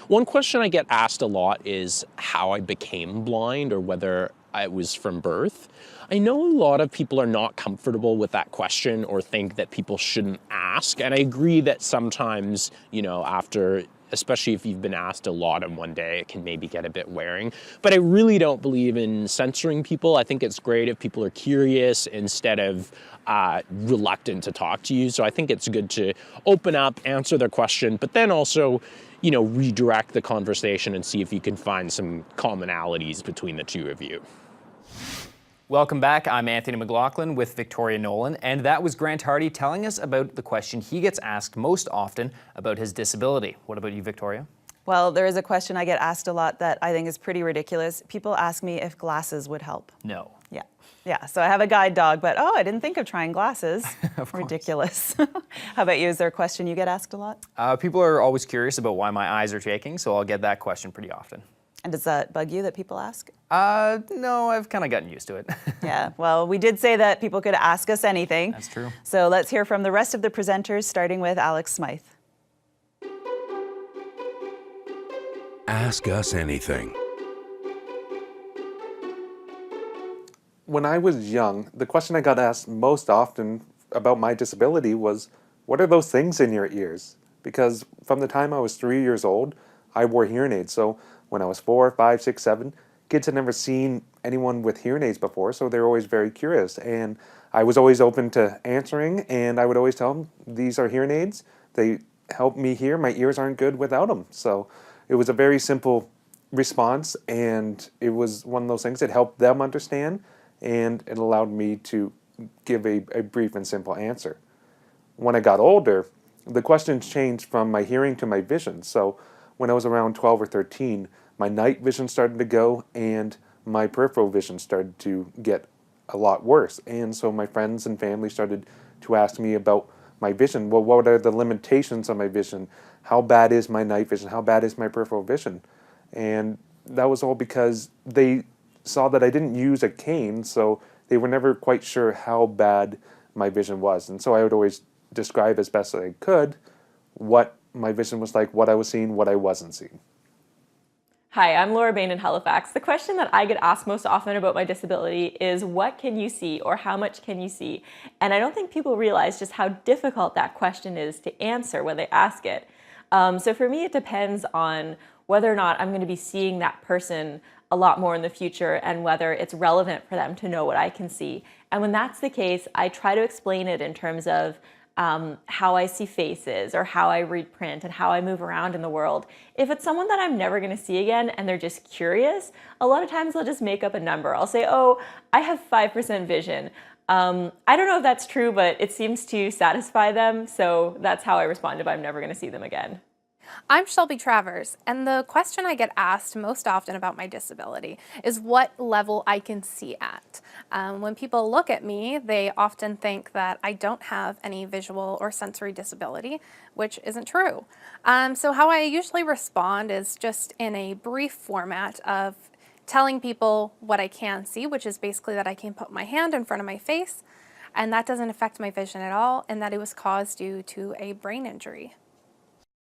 One question I get asked a lot is how I became blind or whether it was from birth. I know a lot of people are not comfortable with that question or think that people shouldn't ask. And I agree that sometimes, after, especially if you've been asked a lot in one day, it can maybe get a bit wearing. But I really don't believe in censoring people. I think it's great if people are curious instead of reluctant to talk to you. So I think it's good to open up, answer their question, but then also, redirect the conversation and see if you can find some commonalities between the two of you. Welcome back. I'm Anthony McLachlan with Victoria Nolan, and that was Grant Hardy telling us about the question he gets asked most often about his disability. What about you, Victoria? Well, there is a question I get asked a lot that I think is pretty ridiculous. People ask me if glasses would help. No. Yeah, so I have a guide dog, but I didn't think of trying glasses. Ridiculous. How about you? Is there a question you get asked a lot? People are always curious about why my eyes are shaking, so I'll get that question pretty often. And does that bug you that people ask? No, I've kind of gotten used to it. Yeah, well, we did say that people could ask us anything. That's true. So let's hear from the rest of the presenters, starting with Alex Smyth. Ask us anything. When I was young, the question I got asked most often about my disability was, what are those things in your ears? Because from the time I was 3 years old, I wore hearing aids. So when I was 4, 5, 6, 7, kids had never seen anyone with hearing aids before, so they were always very curious. And I was always open to answering, and I would always tell them, these are hearing aids. They help me hear. My ears aren't good without them. So it was a very simple response, and it was one of those things that helped them understand, and it allowed me to give a brief and simple answer. When I got older, the questions changed from my hearing to my vision. So when I was around 12 or 13, my night vision started to go and my peripheral vision started to get a lot worse. And so my friends and family started to ask me about my vision. Well, what are the limitations of my vision? How bad is my night vision? How bad is my peripheral vision? And that was all because they saw that I didn't use a cane, so they were never quite sure how bad my vision was. And so I would always describe as best as I could what my vision was like, what I was seeing, what I wasn't seeing. Hi, I'm Bain in Halifax. The question that I get asked most often about my disability is, what can you see, or how much can you see? And I don't think people realize just how difficult that question is to answer when they ask it. So for me, it depends on whether or not I'm going to be seeing that person a lot more in the future and whether it's relevant for them to know what I can see. And when that's the case, I try to explain it in terms of how I see faces or how I read print and how I move around in the world. If it's someone that I'm never going to see again and they're just curious, a lot of times I'll just make up a number. I'll say, oh, I have 5% vision. I don't know if that's true, but it seems to satisfy them. So that's how I respond if I'm never going to see them again. I'm Shelby Travers, and the question I get asked most often about my disability is what level I can see at. When people look at me, they often think that I don't have any visual or sensory disability, which isn't true. So how I usually respond is just in a brief format of telling people what I can see, which is basically that I can put my hand in front of my face, and that doesn't affect my vision at all, and that it was caused due to a brain injury.